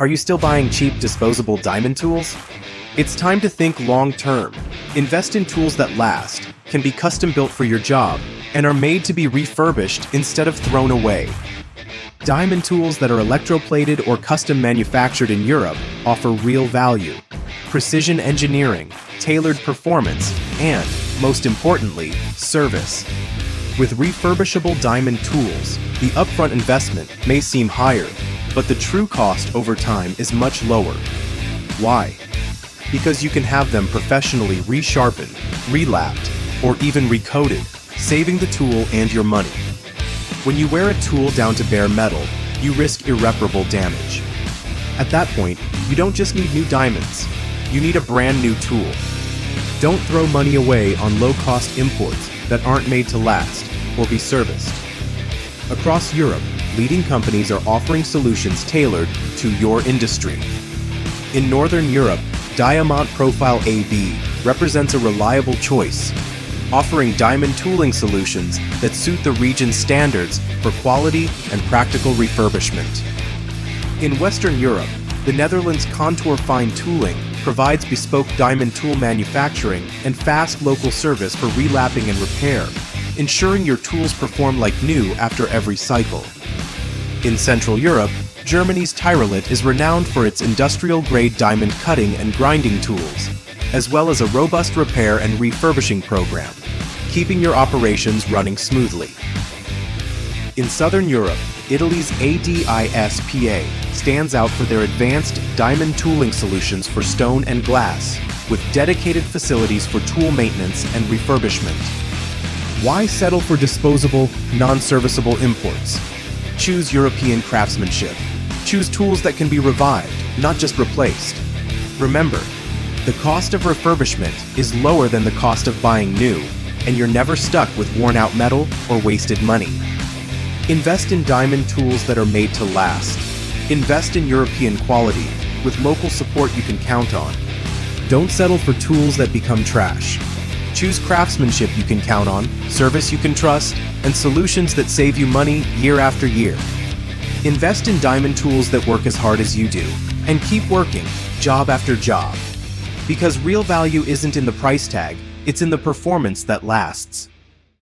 Are you still buying cheap disposable diamond tools? It's time to think long-term. Invest in tools that last, can be custom-built for your job, and are made to be refurbished instead of thrown away. Diamond tools that are electroplated or custom manufactured in Europe offer real value, precision engineering, tailored performance, and, most importantly, service. With refurbishable diamond tools, the upfront investment may seem higher, but the true cost over time is much lower. Why? Because you can have them professionally resharpened, relapped, or even recoated, saving the tool and your money. When you wear a tool down to bare metal, you risk irreparable damage. At that point, you don't just need new diamonds, you need a brand new tool. Don't throw money away on low-cost imports that aren't made to last or be serviced. Across Europe, leading companies are offering solutions tailored to your industry. In Northern Europe, Diamantprofil AB represents a reliable choice, offering diamond tooling solutions that suit the region's standards for quality and practical refurbishment. In Western Europe, the Netherlands Contour Fine Tooling provides bespoke diamond tool manufacturing and fast local service for relapping and repair, ensuring your tools perform like new after every cycle. In Central Europe, Germany's Tyrolit is renowned for its industrial-grade diamond cutting and grinding tools, as well as a robust repair and refurbishing program, keeping your operations running smoothly. In Southern Europe, Italy's ADI S.p.A. stands out for their advanced diamond tooling solutions for stone and glass, with dedicated facilities for tool maintenance and refurbishment. Why settle for disposable, non-serviceable imports? Choose European craftsmanship. Choose tools that can be revived, not just replaced. Remember, the cost of refurbishment is lower than the cost of buying new, and you're never stuck with worn-out metal or wasted money. Invest in diamond tools that are made to last. Invest in European quality, with local support you can count on. Don't settle for tools that become trash. Choose craftsmanship you can count on, service you can trust, and solutions that save you money year after year. Invest in diamond tools that work as hard as you do, and keep working, job after job. Because real value isn't in the price tag, it's in the performance that lasts.